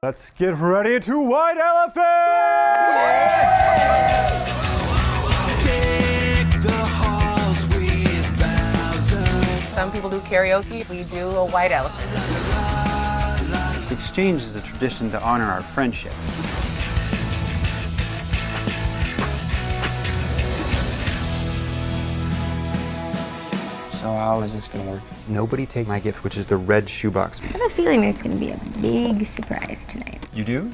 Let's get ready to White Elephant! Take the halls with boughs of... Some people do karaoke, we do a White Elephant. The exchange is a tradition to honor our friendship. So how is this gonna work? Nobody take my gift, which is the red shoebox. I have a feeling there's gonna be a big surprise tonight. You do?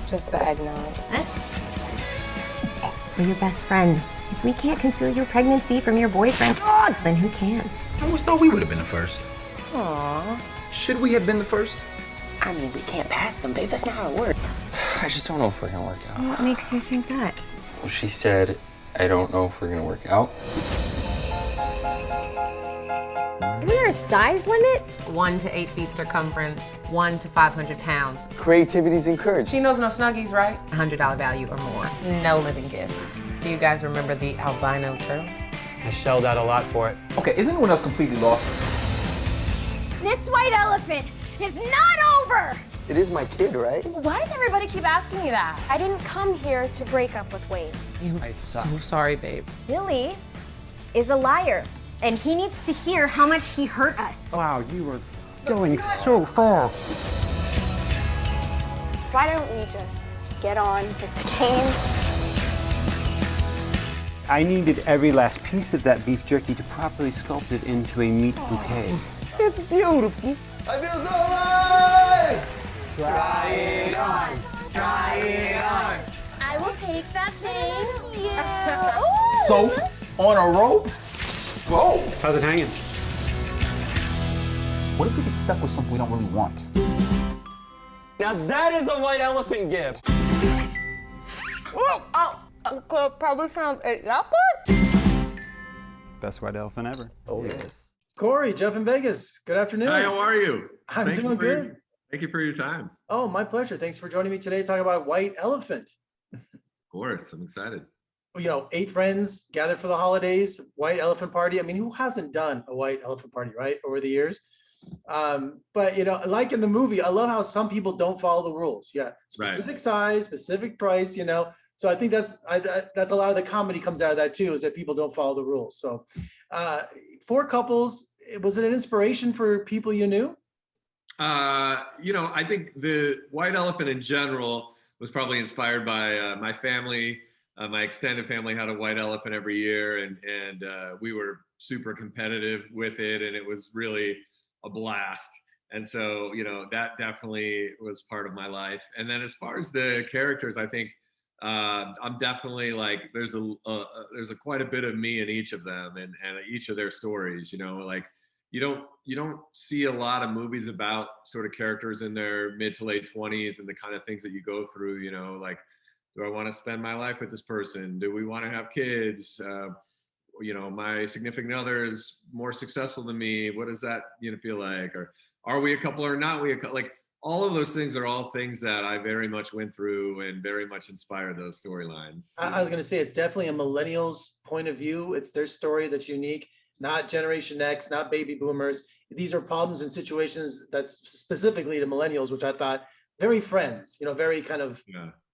Just the eggnog. What? We're your best friends. If we can't conceal your pregnancy from your boyfriend, then who can? I always thought we would have been the first. Aww. Should we have been the first? I mean, we can't pass them, babe. That's not how it works. I just don't know if we're gonna work out. What makes you think that? Well, she said, I don't know if we're gonna work out. Isn't there a size limit? 1 to 8 feet circumference, 1 to 500 pounds. Creativity's encouraged. She knows no snuggies, right? $100 value or more. No living gifts. Do you guys remember the albino turtle? I shelled out a lot for it. Okay, is anyone else completely lost? This white elephant is not over! It is my kid, right? Why does everybody keep asking me that? I didn't come here to break up with Wade. I'm so sorry, babe. Billy is a liar, and he needs to hear how much he hurt us. Wow, you were going so far. Why don't we just get on with the game? I needed every last piece of that beef jerky to properly sculpt it into a meat bouquet. It's beautiful. I feel so alive! Try it on. Try it on. I will take that thing. So, on a rope? Whoa! How's it hanging? What if we get stuck with something we don't really want? Now that is a white elephant gift. Could probably sound that part. Best white elephant ever. Oh, yes. Corey, Jeff in Vegas. Good afternoon. Hi, how are you? I'm Thank doing you for your- good. Thank you for your time. Oh, my pleasure. Thanks for joining me today to talk about White Elephant. Of course, I'm excited. You know, 8 friends gathered for the holidays, White Elephant Party. I mean, who hasn't done a White Elephant Party, right, over the years? But, you know, like in the movie, I love how some people don't follow the rules. Yeah, specific size, specific price, you know. So I think that's a lot of the comedy comes out of that too, is that people don't follow the rules. So 4 couples, was it an inspiration for people you knew? You know, I think the White Elephant in general was probably inspired by my family. My extended family had a white elephant every year, and we were super competitive with it, and it was really a blast. And so, you know, that definitely was part of my life. And then as far as the characters, I think I'm definitely like there's quite a bit of me in each of them, and each of their stories. You know, like you don't see a lot of movies about sort of characters in their mid to late 20s and the kind of things that you go through. You know, like, do I want to spend my life with this person? Do we want to have kids? You know, my significant other is more successful than me. What does that, you know, feel like? Or are we a couple or not we a couple? Like, all of those things are all things that I very much went through and very much inspired those storylines. I was going to say, it's definitely a millennial's point of view. It's their story that's unique, not Generation X, not baby boomers. These are problems and situations that's specifically to millennials, which I thought very friends, you know, very kind of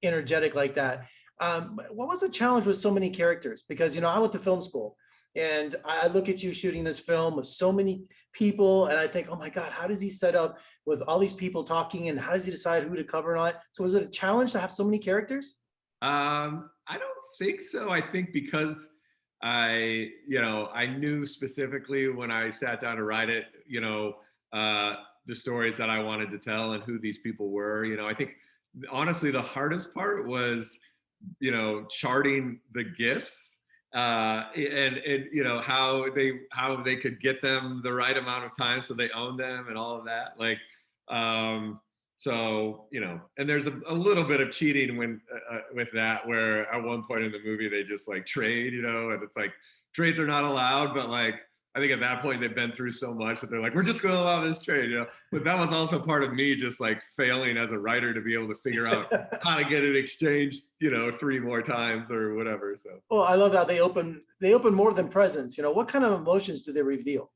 energetic like that. What was the challenge with so many characters? Because, you know, I went to film school and I look at you shooting this film with so many people and I think, oh my God, how does he set up with all these people talking and how does he decide who to cover on it? So was it a challenge to have so many characters? I don't think so. I think because I knew specifically when I sat down to write it, you know, the stories that I wanted to tell and who these people were. You know, I think honestly the hardest part was, you know, charting the gifts and you know how they could get them the right amount of time so they own them and all of that. Like so, you know, and there's a little bit of cheating when with that, where at one point in the movie they just like trade, you know, and it's like trades are not allowed, but like I think at that point they've been through so much that they're like, we're just going to allow this trade, you know. But that was also part of me just like failing as a writer to be able to figure out how to get it exchanged, you know, 3 more times or whatever. So. Well, I love how they open more than presents. You know, what kind of emotions do they reveal?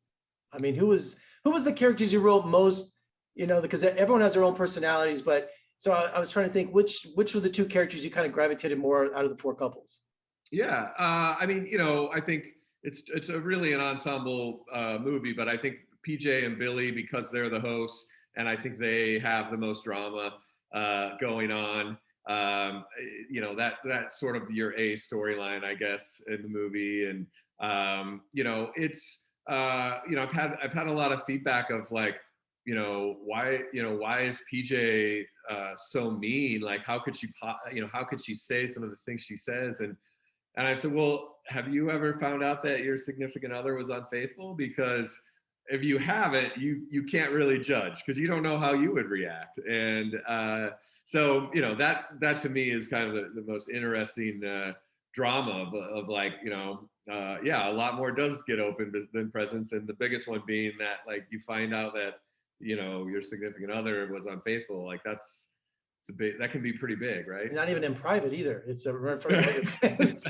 I mean, who was the characters you wrote most? You know, because everyone has their own personalities, but So I was trying to think which were the two characters you kind of gravitated more out of the four couples? Yeah, I mean, I think it's a really an ensemble movie, but I think PJ and Billy, because they're the hosts, and I think they have the most drama going on. That's sort of your A storyline, I guess, in the movie, and it's I've had a lot of feedback of like, why is PJ so mean? Like, how could she say some of the things she says? And I said, well, have you ever found out that your significant other was unfaithful? Because if you haven't, you can't really judge because you don't know how you would react. And so, that to me is kind of the most interesting drama of like, a lot more does get open than presents. And the biggest one being that, like, you find out that, your significant other was unfaithful. Like that can be pretty big, right? And not even in private either. It's a in front of all your friends,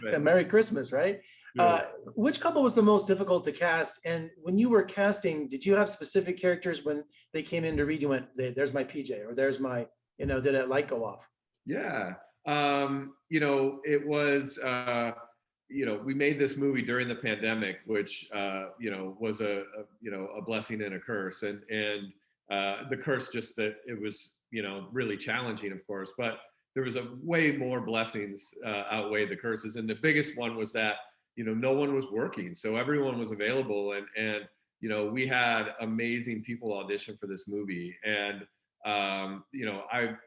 Right. A Merry Christmas, right? Yes. Which couple was the most difficult to cast? And when you were casting, did you have specific characters when they came in to read, you went, there's my PJ, or there's my, did a light go off? Yeah. It was, we made this movie during the pandemic, which, was a blessing and a curse. And the curse just that it was, really challenging, of course, but there was a way more blessings outweighed the curses. And the biggest one was that, no one was working. So everyone was available. And we had amazing people audition for this movie. And, I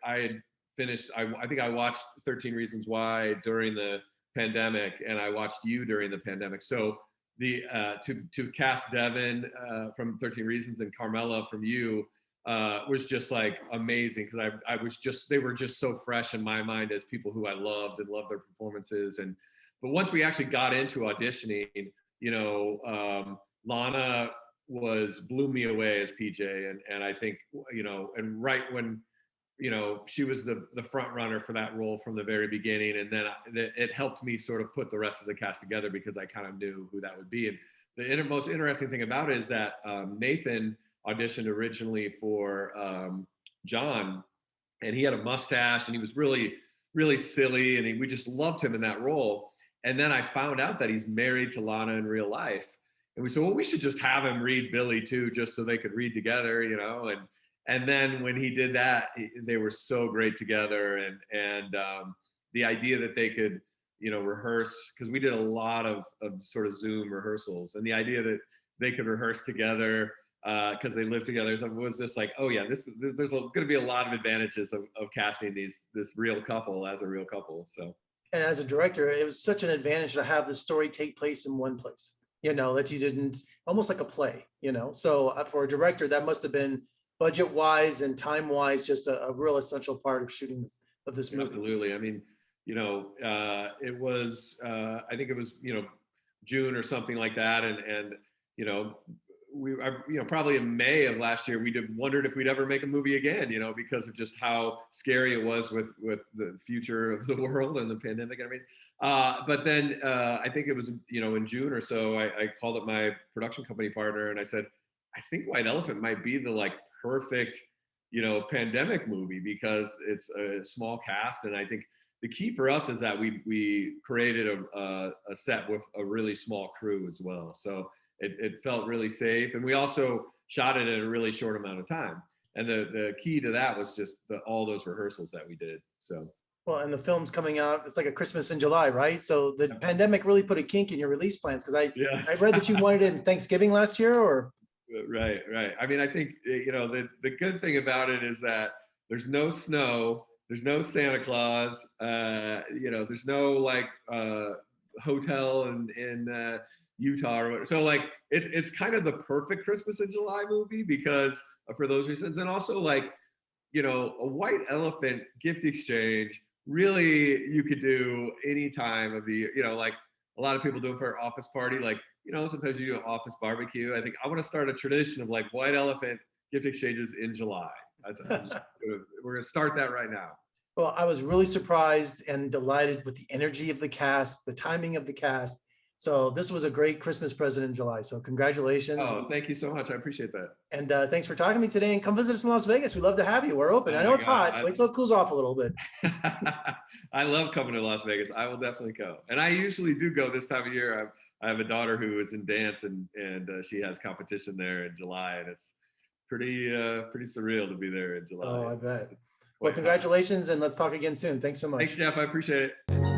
had finished, I think I watched 13 Reasons Why during the pandemic, and I watched you during the pandemic. So the to cast Devin from 13 Reasons and Carmela from You was just like amazing, because they were just so fresh in my mind as people who I loved and loved their performances. But once we actually got into auditioning, Lana blew me away as PJ, and I think and right when she was the front runner for that role from the very beginning, and then it helped me sort of put the rest of the cast together because I kind of knew who that would be. And the most interesting thing about it is that Nathan auditioned originally for John, and he had a mustache, and he was really, really silly, and we just loved him in that role. And then I found out that he's married to Lana in real life, and we said, well, we should just have him read Billy too, just so they could read together, And then when he did that, they were so great together, and the idea that they could, rehearse, because we did a lot of sort of Zoom rehearsals, and the idea that they could rehearse together because they live together, so it was just like, oh yeah, there's going to be a lot of advantages of casting this real couple as a real couple. So. And as a director, it was such an advantage to have the story take place in one place, that you didn't, almost like a play, So for a director, that must have been budget-wise and time-wise just a real essential part of shooting this movie. Absolutely. I mean, it was, I think it was, June or something like that, and probably in May of last year, we wondered if we'd ever make a movie again, because of just how scary it was with the future of the world and the pandemic and everything. But then I think it was, in June or so, I called up my production company partner and I said, I think White Elephant might be the perfect, pandemic movie, because it's a small cast. And I think the key for us is that we created a set with a really small crew as well. So it felt really safe. And we also shot it in a really short amount of time. And the key to that was just all those rehearsals that we did. So. Well, and the film's coming out, it's like a Christmas in July, right? So the pandemic really put a kink in your release plans, because I read that you wanted it in Thanksgiving last year, or? Right. I mean, I think, the good thing about it is that there's no snow, there's no Santa Claus, there's no hotel in Utah or whatever. So it's kind of the perfect Christmas in July movie because for those reasons. And also a White Elephant gift exchange, really you could do any time of the year, a lot of people do it for an office party, sometimes you do an office barbecue. I think I want to start a tradition of White Elephant gift exchanges in July. We're going to start that right now. Well, I was really surprised and delighted with the energy of the cast, the timing of the cast. So this was a great Christmas present in July. So congratulations. Oh, thank you so much. I appreciate that. And thanks for talking to me today. And come visit us in Las Vegas. We'd love to have you. We're open. Oh I know my it's God. hot. Wait till it cools off a little bit. I love coming to Las Vegas. I will definitely go. And I usually do go this time of year. I have a daughter who is in dance, and she has competition there in July, and it's pretty surreal to be there in July. Oh, I bet. Well, congratulations, and let's talk again soon. Thanks so much. Thanks, Jeff. I appreciate it.